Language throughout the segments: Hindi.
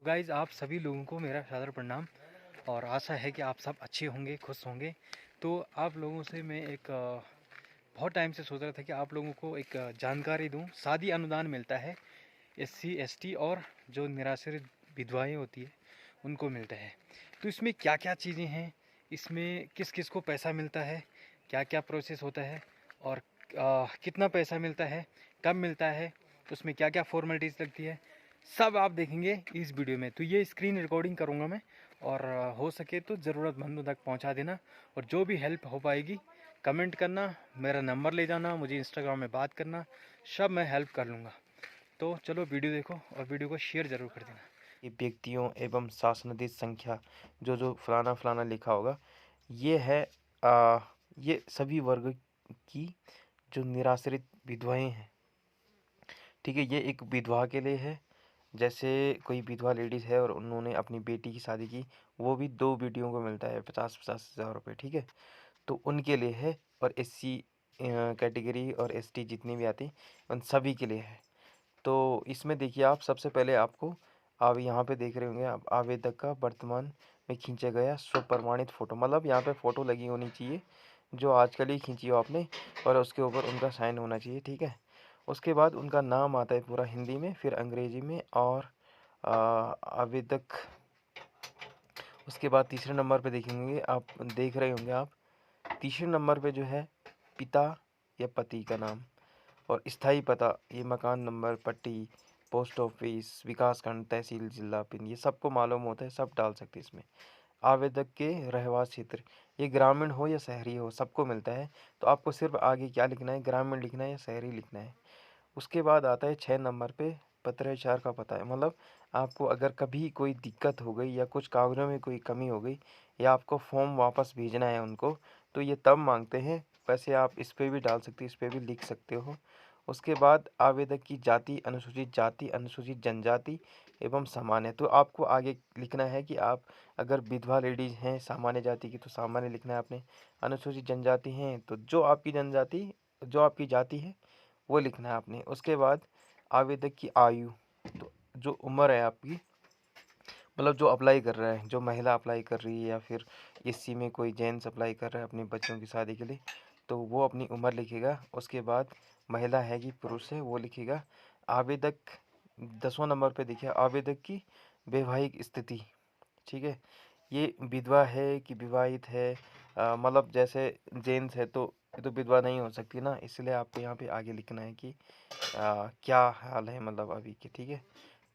गाइज़, आप सभी लोगों को मेरा सादर प्रणाम और आशा है कि आप सब अच्छे होंगे, खुश होंगे। तो आप लोगों से मैं एक बहुत टाइम से सोच रहा था कि आप लोगों को एक जानकारी दूं। शादी अनुदान मिलता है एससी एसटी और जो निराश्रित विधवाएं होती है उनको मिलता है। तो इसमें क्या क्या चीज़ें हैं, इसमें किस किस को पैसा मिलता है, क्या क्या प्रोसेस होता है और कितना पैसा मिलता है, कब मिलता है, उसमें क्या क्या फॉर्मेलिटीज़ लगती है, सब आप देखेंगे इस वीडियो में। तो ये स्क्रीन रिकॉर्डिंग करूँगा मैं और हो सके तो ज़रूरतमंदों तक पहुँचा देना और जो भी हेल्प हो पाएगी कमेंट करना, मेरा नंबर ले जाना, मुझे इंस्टाग्राम में बात करना, सब मैं हेल्प कर लूँगा। तो चलो वीडियो देखो और वीडियो को शेयर ज़रूर कर देना। ये व्यक्तियों एवं शासनाधीश संख्या जो फलाना फलाना लिखा होगा, ये है ये सभी वर्ग की जो निराश्रित विधवाएं हैं। ठीक है, ये एक विधवा के लिए है। जैसे कोई विधवा लेडीज़ है और उन्होंने अपनी बेटी की शादी की, वो भी 2 बेटियों को मिलता है 50-50 हज़ार रुपये। ठीक है, तो उनके लिए है। और एससी कैटेगरी और एसटी जितनी भी आती उन सभी के लिए है। तो इसमें देखिए, आप सबसे पहले आपको आप यहाँ पे देख रहे होंगे, आप आवेदक का वर्तमान में खींचा गया स्वप्रमाणित फ़ोटो, मतलब यहाँ पे फ़ोटो लगी होनी चाहिए जो आजकल ही खींची हो आपने, और उसके ऊपर उनका साइन होना चाहिए। ठीक है, उसके बाद उनका नाम आता है पूरा हिंदी में, फिर अंग्रेजी में और आवेदक। उसके बाद तीसरे नंबर पे देखेंगे, आप देख रहे होंगे आप तीसरे नंबर पे जो है पिता या पति का नाम और स्थायी पता, ये मकान नंबर, पट्टी, पोस्ट ऑफिस, विकासखंड, तहसील, जिला, पिन, ये सबको मालूम होता है, सब डाल सकते हैं इसमें। आवेदक के रहवास क्षेत्र, ये ग्रामीण हो या शहरी हो, सबको मिलता है। तो आपको सिर्फ आगे क्या लिखना है, ग्रामीण लिखना है या शहरी लिखना है। उसके बाद आता है 6 नंबर पे पत्राचार का पता है, मतलब आपको अगर कभी कोई दिक्कत हो गई या कुछ कागज़ों में कोई कमी हो गई या आपको फॉर्म वापस भेजना है उनको, तो ये तब मांगते हैं। वैसे आप इस पे भी डाल सकते हो, इस पे भी लिख सकते हो। उसके बाद आवेदक की जाति, अनुसूचित जनजाति एवं सामान्य। तो आपको आगे लिखना है कि आप अगर विधवा लेडीज़ हैं सामान्य जाति की तो सामान्य लिखना है आपने, अनुसूचित जनजाति हैं तो जो आपकी जाति है वो लिखना है आपने। उसके बाद आवेदक की आयु, तो जो उम्र है आपकी, मतलब जो अप्लाई कर रहा है, जो महिला अप्लाई कर रही है या फिर एससी में कोई जेंट्स अप्लाई कर रहा है अपने बच्चों की शादी के लिए, तो वो अपनी उम्र लिखेगा। उसके बाद महिला है कि पुरुष है वो लिखेगा। आवेदक 10वां नंबर पे देखिए, आवेदक की वैवाहिक स्थिति। ठीक है, ये विधवा है कि विवाहित है, मतलब जैसे जेंट्स है तो ये तो विधवा नहीं हो सकती ना, इसलिए आपको यहाँ पे आगे लिखना है कि क्या हाल है, मतलब अभी के। ठीक है,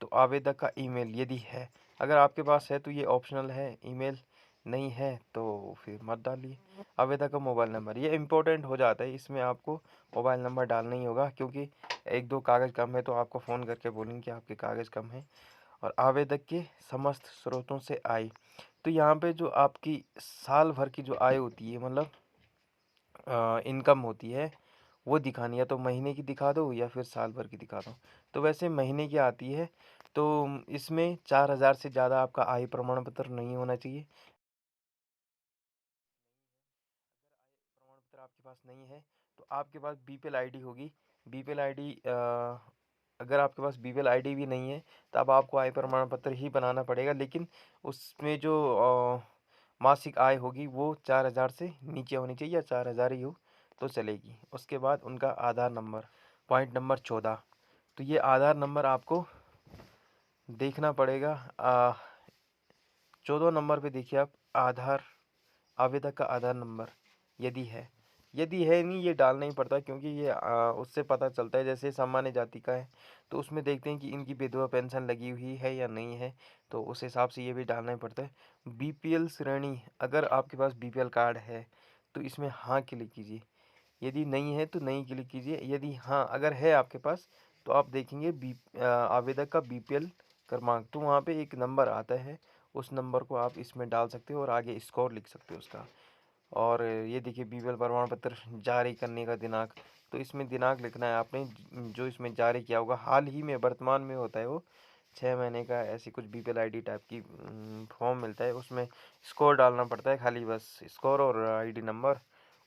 तो आवेदक का ईमेल यदि है, अगर आपके पास है तो ये ऑप्शनल है, ईमेल नहीं है तो फिर मत डालिए। आवेदक का मोबाइल नंबर, ये इम्पोर्टेंट हो जाता है, इसमें आपको मोबाइल नंबर डालना ही होगा क्योंकि 1-2 कागज़ कम है तो आपको फ़ोन करके बोलेंगे कि आपके कागज़ कम हैं। और आवेदक के समस्त स्रोतों से आय, तो यहाँ पे जो आपकी साल भर की जो आय होती है, मतलब इनकम होती है, वो दिखानी है। तो महीने की दिखा दो या फिर साल भर की दिखा दो। तो वैसे महीने की आती है, तो इसमें 4,000 से ज़्यादा आपका आय प्रमाण पत्र नहीं होना चाहिए। प्रमाण पत्र आपके पास नहीं है तो आपके पास बीपीएल आईडी होगी। बीपीएल आईडी, अगर आपके पास बीपीएल आईडी भी नहीं है तब आपको आय प्रमाण पत्र ही बनाना पड़ेगा, लेकिन उसमें जो मासिक आय होगी वो 4,000 से नीचे होनी चाहिए या 4,000 ही हो तो चलेगी। उसके बाद उनका आधार नंबर, पॉइंट नंबर 14, तो ये आधार नंबर आपको देखना पड़ेगा। 14 नंबर पे देखिए आप, आधार, आवेदक का आधार नंबर यदि है नहीं, ये डालना ही पड़ता है क्योंकि ये उससे पता चलता है। जैसे सामान्य जाति का है तो उसमें देखते हैं कि इनकी विधवा पेंशन लगी हुई है या नहीं है, तो उस हिसाब से ये भी डालना ही पड़ता है। बीपीएल श्रेणी, अगर आपके पास बीपीएल कार्ड है तो इसमें हाँ क्लिक कीजिए, यदि नहीं है तो नहीं क्लिक कीजिए। यदि हाँ अगर है आपके पास तो आप देखेंगे आवेदक का बीपीएल क्रमांक, तो वहाँ पे एक नंबर आता है, उस नंबर को आप इसमें डाल सकते हो और आगे स्कोर लिख सकते हो उसका। और ये देखिए बीपीएल प्रमाण पत्र जारी करने का दिनांक, तो इसमें दिनांक लिखना है आपने जो इसमें जारी किया होगा, हाल ही में वर्तमान में होता है वो 6 महीने का, ऐसी कुछ बीपीएल आईडी टाइप की फॉर्म मिलता है, उसमें स्कोर डालना पड़ता है खाली, बस स्कोर और आईडी नंबर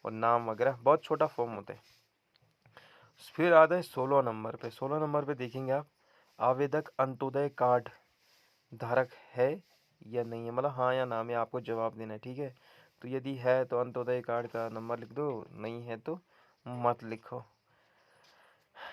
और नाम वगैरह, बहुत छोटा फॉर्म होता है। फिर आता है 16 नंबर पे। 16 नंबर पे देखेंगे आप, आवेदक अंत्योदय कार्ड धारक है या नहीं है, मतलब हाँ या ना में आपको जवाब देना है, ठीक है। तो यदि है तो अंत्योदय कार्ड का नंबर लिख दो, नहीं है तो मत लिखो।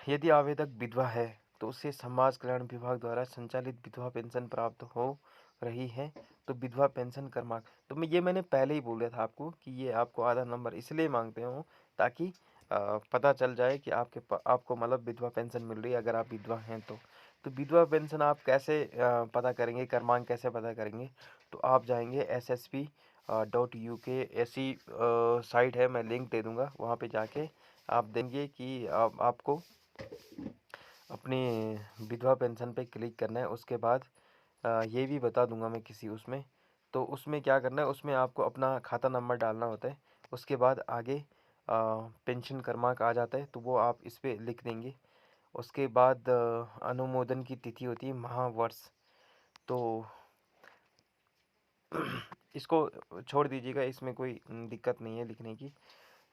यदि आवेदक विधवा है तो उसे समाज कल्याण विभाग द्वारा संचालित विधवा पेंशन प्राप्त हो रही है तो विधवा पेंशन क्रमांक, तो मैंने पहले ही बोल दिया था आपको कि ये आपको आधार नंबर इसलिए मांगते हो ताकि पता चल जाए कि आपको मतलब विधवा पेंशन मिल रही है अगर आप विधवा हैं तो विधवा पेंशन आप कैसे पता करेंगे, क्रमांक कैसे पता करेंगे, तो आप जाएंगे ssp.uk ऐसी साइट है, मैं लिंक दे दूंगा, वहाँ पे जाके आप देंगे कि आपको अपनी विधवा पेंशन पे क्लिक करना है। उसके बाद ये भी बता दूंगा मैं किसी उसमें, तो उसमें क्या करना है, उसमें आपको अपना खाता नंबर डालना होता है। उसके बाद आगे पेंशन क्रमांक आ जाता है तो वो आप इस पर लिख देंगे। उसके बाद अनुमोदन की तिथि होती है महावर्ष, तो इसको छोड़ दीजिएगा, इसमें कोई दिक्कत नहीं है लिखने की,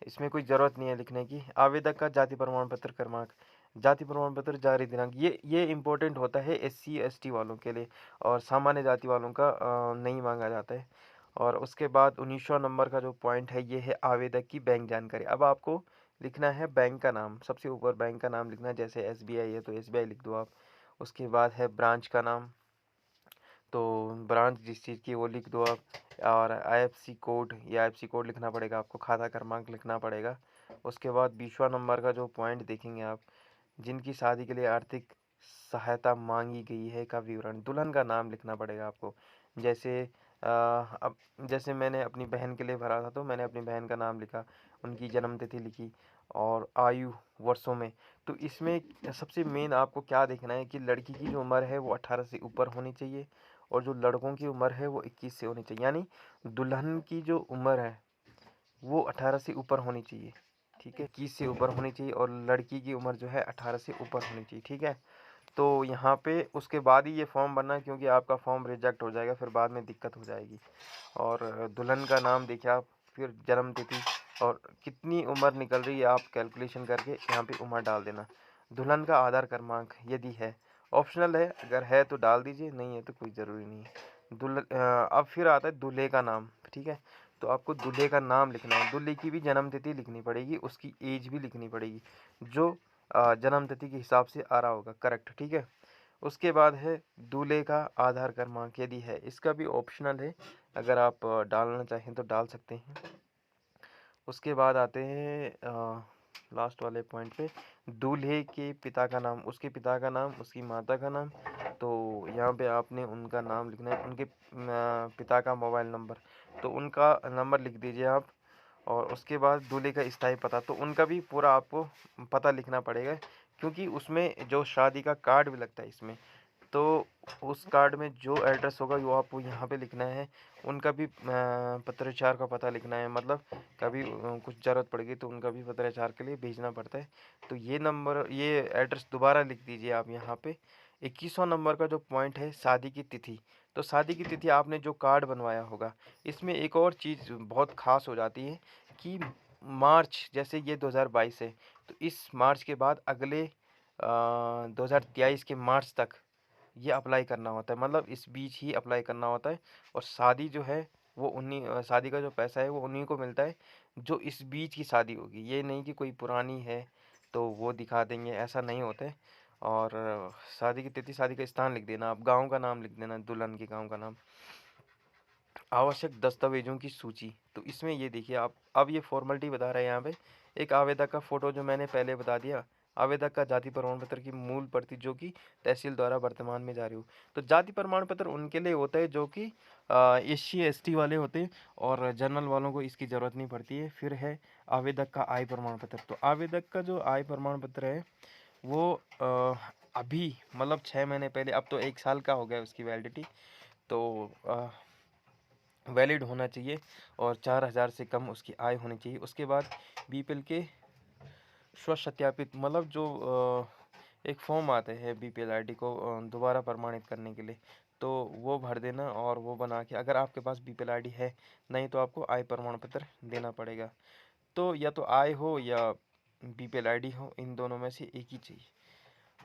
इसमें कोई ज़रूरत नहीं है लिखने की। आवेदक का जाति प्रमाण पत्र क्रमांक, जाति प्रमाण पत्र जारी दिनांक, ये इम्पोर्टेंट होता है SC ST वालों के लिए, और सामान्य जाति वालों का नहीं मांगा जाता है। और उसके बाद 19वां नंबर का जो पॉइंट है ये है आवेदक की बैंक जानकारी। अब आपको लिखना है बैंक का नाम, सबसे ऊपर बैंक का नाम लिखना है, जैसे SBI है तो SBI लिख दो आप। उसके बाद है ब्रांच का नाम, तो ब्रांच जिस चीज़ की वो लिख दो आप। और IFC कोड, ये IFC कोड लिखना पड़ेगा आपको, खाता क्रमांक लिखना पड़ेगा। उसके बाद 20वां नंबर का जो पॉइंट देखेंगे आप, जिनकी शादी के लिए आर्थिक सहायता मांगी गई है का विवरण, दुल्हन का नाम लिखना पड़ेगा आपको। जैसे अब जैसे मैंने अपनी बहन के लिए भरा था तो मैंने अपनी बहन का नाम लिखा, उनकी जन्म तिथि लिखी और आयु वर्षों में। तो इसमें सबसे मेन आपको क्या देखना है कि लड़की की जो उम्र है वो 18 से ऊपर होनी चाहिए और जो लड़कों की उम्र है वो 21 से होनी चाहिए, यानी दुल्हन की जो उम्र है वो 18 से ऊपर होनी चाहिए, ठीक है, 21 से ऊपर होनी चाहिए, और लड़की की उम्र जो है 18 से ऊपर होनी चाहिए, ठीक है। तो यहाँ पे उसके बाद ही ये फॉर्म भरना है, क्योंकि आपका फॉर्म रिजेक्ट हो जाएगा, फिर बाद में दिक्कत हो जाएगी। और दुल्हन का नाम देखिए आप, फिर जन्म तिथि और कितनी उम्र निकल रही है आप कैलकुलेशन करके यहाँ पे उम्र डाल देना। दुल्हन का आधार क्रमांक यदि है, ऑप्शनल है, अगर है तो डाल दीजिए, नहीं है तो कोई ज़रूरी नहीं है। अब फिर आता है दूल्हे का नाम, ठीक है। तो आपको दूल्हे का नाम लिखना है, दूल्हे की भी जन्म तिथि लिखनी पड़ेगी, उसकी एज भी लिखनी पड़ेगी, जो जन्म तिथि के हिसाब से आ रहा होगा करेक्ट, ठीक है। उसके बाद है दूल्हे का आधार क्रमांक यदि है, इसका भी ऑप्शनल है, अगर आप डालना चाहें तो डाल सकते हैं। उसके बाद आते हैं लास्ट वाले पॉइंट पे, दूल्हे के पिता का नाम, उसके पिता का नाम, उसकी माता का नाम। तो यहाँ पे आपने उनका नाम लिखना है, उनके पिता का मोबाइल नंबर, तो उनका नंबर लिख दीजिए आप। और उसके बाद दूल्हे का स्थायी पता, तो उनका भी पूरा आपको पता लिखना पड़ेगा, क्योंकि उसमें जो शादी का कार्ड भी लगता है इसमें, तो उस कार्ड में जो एड्रेस होगा वो आपको यहाँ पे लिखना है। उनका भी पत्राचार का पता लिखना है, मतलब कभी कुछ ज़रूरत पड़ेगी तो उनका भी पत्राचार के लिए भेजना पड़ता है। तो ये एड्रेस दोबारा लिख दीजिए आप यहाँ पे। 21वां नंबर का जो पॉइंट है शादी की तिथि, तो शादी की तिथि आपने जो कार्ड बनवाया होगा, इसमें एक और चीज़ बहुत ख़ास हो जाती है कि मार्च, जैसे ये 2022 है तो इस मार्च के बाद अगले 2023 के मार्च तक ये अप्लाई करना होता है, मतलब इस बीच ही अप्लाई करना होता है। और शादी जो है वो शादी का जो पैसा है वो उन्हीं को मिलता है जो इस बीच की शादी होगी, ये नहीं कि कोई पुरानी है तो वो दिखा देंगे, ऐसा नहीं होता है। और शादी की तिथि, शादी का स्थान लिख देना, आप गांव का नाम लिख देना, दुल्हन के गांव का नाम। आवश्यक दस्तावेजों की सूची, तो इसमें ये देखिए आप, अब ये फॉर्मेलिटी बता रहे हैं यहाँ पे। एक आवेदक का फोटो जो मैंने पहले बता दिया, आवेदक का जाति प्रमाण पत्र की मूल प्रति जो कि तहसील द्वारा वर्तमान में जारी हो। तो जाति प्रमाण पत्र उनके लिए होता है जो कि SC ST वाले होते हैं, और जनरल वालों को इसकी ज़रूरत नहीं पड़ती है। फिर है आवेदक का आय प्रमाण पत्र, तो आवेदक का जो आय प्रमाण पत्र है वो अभी मतलब 6 महीने पहले, अब तो 1 साल का हो गया उसकी वैलिडिटी, तो वैलिड होना चाहिए और 4,000 से कम उसकी आय होनी चाहिए। उसके बाद BPL के स्वसत्यापित, मतलब जो एक फॉर्म आते हैं BPL ID को दोबारा प्रमाणित करने के लिए, तो वो भर देना और वो बना के, अगर आपके पास BPL ID है, नहीं तो आपको आय प्रमाण पत्र देना पड़ेगा। तो या तो आय हो या BPL ID हो, इन दोनों में से एक ही चाहिए।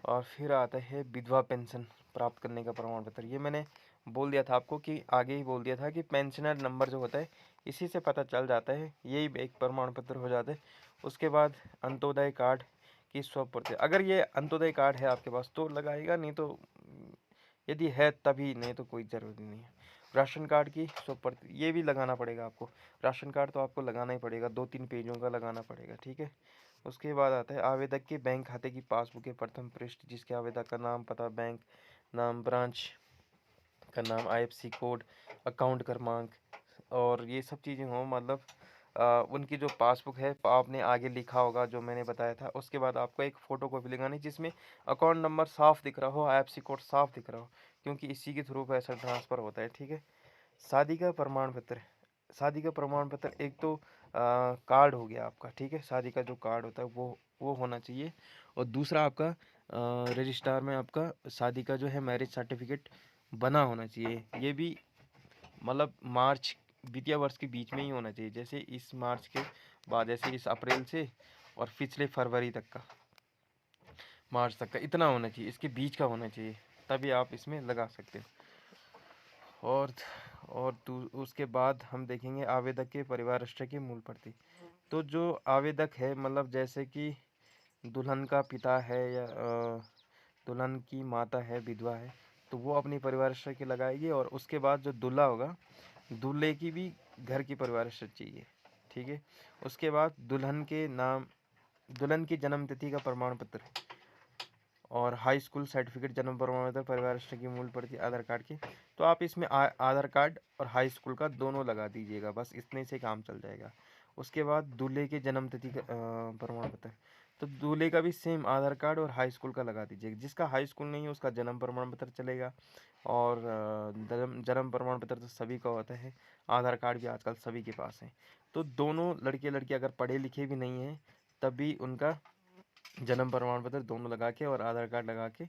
और फिर आता है विधवा पेंशन प्राप्त करने का प्रमाण पत्र, ये मैंने बोल दिया था आपको कि आगे ही बोल दिया था कि पेंशनर नंबर जो होता है इसी से पता चल जाता है, यही एक प्रमाण पत्र हो जाता है। उसके बाद अंत्योदय कार्ड की 100%, अगर ये अंत्योदय कार्ड है आपके पास तो लगाएगा, नहीं तो यदि है तभी, नहीं तो कोई ज़रूरी नहीं है। राशन कार्ड की 100%, ये भी लगाना पड़ेगा आपको। राशन कार्ड तो आपको लगाना ही पड़ेगा, 2-3 पेजों का लगाना पड़ेगा, ठीक है। उसके बाद आता है आवेदक के बैंक खाते की पासबुक के प्रथम पृष्ठ, जिसके आवेदक का नाम, पता, बैंक नाम, ब्रांच का नाम, आईएफएससी कोड, अकाउंट क्रमांक और ये सब चीज़ें हों, मतलब उनकी जो पासबुक है आपने आगे लिखा होगा जो मैंने बताया था। उसके बाद आपको एक फ़ोटो कॉपी लगानी जिसमें अकाउंट नंबर साफ़ दिख रहा हो, आईएफएससी कोड साफ़ दिख रहा हो, क्योंकि इसी के थ्रू पैसा ट्रांसफ़र होता है, ठीक है। शादी का प्रमाण पत्र, शादी का प्रमाण पत्र एक तो कार्ड हो गया आपका, ठीक है। शादी का जो कार्ड होता है वो होना चाहिए। और दूसरा आपका रजिस्ट्रार में आपका शादी का जो है मैरिज सर्टिफिकेट बना होना चाहिए। ये भी मतलब मार्च वित्तीय वर्ष के बीच में ही होना चाहिए, जैसे इस मार्च के बाद, जैसे इस अप्रैल से और पिछले फरवरी तक का, मार्च तक का इतना होना चाहिए, इसके बीच का होना चाहिए, तभी आप इसमें लगा सकते हो। उसके बाद हम देखेंगे आवेदक के परिवार राष्ट्र की मूल प्रति। तो जो आवेदक है, मतलब जैसे कि दुल्हन का पिता है या दुल्हन की माता है, विधवा है, तो वो अपनी परिवार राष्ट्र की लगाएगी। और उसके बाद जो दूल्हा होगा, दूल्हे की भी घर की परिवार राष्ट्र चाहिए, ठीक है। उसके बाद दुल्हन के नाम, दुल्हन की जन्म तिथि का प्रमाण पत्र और हाई स्कूल सर्टिफिकेट, जन्म प्रमाण पत्र, परिवार राष्ट्र की मूल प्रति, आधार कार्ड की। तो आप इसमें आधार कार्ड और हाई स्कूल का दोनों लगा दीजिएगा, बस इतने से काम चल जाएगा। उसके बाद दूल्हे के जन्म तिथि का प्रमाण पत्र, तो दूल्हे का भी सेम आधार कार्ड और हाई स्कूल का लगा दीजिएगा। जिसका हाई स्कूल नहीं है उसका जन्म प्रमाण पत्र चलेगा। और जन्म प्रमाण पत्र तो सभी का होता है, आधार कार्ड भी आजकल सभी के पास है। तो दोनों लड़के लड़की अगर पढ़े लिखे भी नहीं हैं तब भी उनका जन्म प्रमाण पत्र दोनों लगा के और आधार कार्ड लगा के,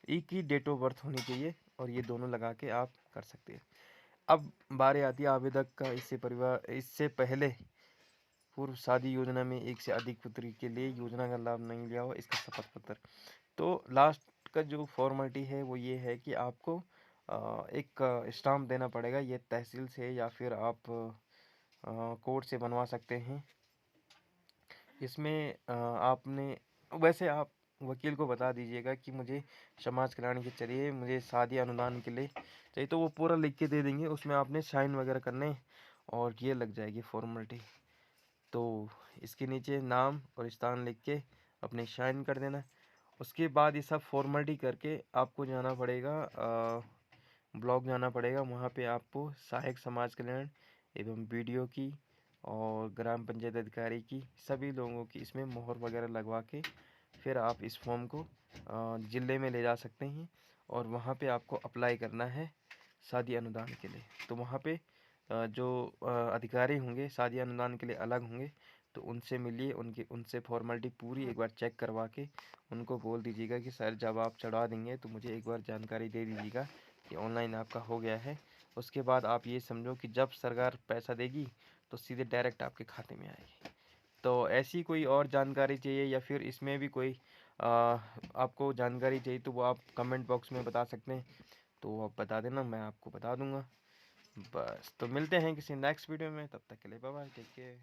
एक ही डेट ऑफ बर्थ होनी चाहिए, और ये दोनों लगा के आप कर सकते हैं। अब बारी आती है आवेदक का इससे पहले पूर्व शादी योजना में एक से अधिक पुत्री के लिए योजना का लाभ नहीं लिया हो, इसका शपथ पत्र। तो लास्ट का जो फॉर्मेलिटी है वो ये है कि आपको एक स्टाम्प देना पड़ेगा, ये तहसील से या फिर आप कोर्ट से बनवा सकते हैं। इसमें आपने, वैसे आप वकील को बता दीजिएगा कि मुझे समाज कल्याण के चाहिए, मुझे शादी अनुदान के लिए चाहिए, तो वो पूरा लिख के दे देंगे। उसमें आपने साइन वगैरह करने और ये लग जाएगी फॉर्मेलिटी। तो इसके नीचे नाम और स्थान लिख के अपने साइन कर देना। उसके बाद ये सब फॉर्मेलिटी करके आपको जाना पड़ेगा, ब्लॉक जाना पड़ेगा। वहाँ पे आपको सहायक समाज कल्याण एवं बीडीओ की और ग्राम पंचायत अधिकारी की, सभी लोगों की इसमें मोहर वगैरह लगवा के फिर आप इस फॉर्म को ज़िले में ले जा सकते हैं। और वहाँ पे आपको अप्लाई करना है शादी अनुदान के लिए। तो वहाँ पे जो अधिकारी होंगे शादी अनुदान के लिए अलग होंगे, तो उनसे मिलिए, उनसे फॉर्मेलिटी पूरी एक बार चेक करवा के उनको बोल दीजिएगा कि सर जब आप चढ़ा देंगे तो मुझे एक बार जानकारी दे दीजिएगा कि ऑनलाइन आपका हो गया है। उसके बाद आप ये समझो कि जब सरकार पैसा देगी तो सीधे डायरेक्ट आपके खाते में आएगी। तो ऐसी कोई और जानकारी चाहिए या फिर इसमें भी कोई आपको जानकारी चाहिए तो वो आप कमेंट बॉक्स में बता सकते हैं, तो आप बता देना, मैं आपको बता दूंगा। बस, तो मिलते हैं किसी नेक्स्ट वीडियो में, तब तक के लिए बाय बाय, टेक केयर।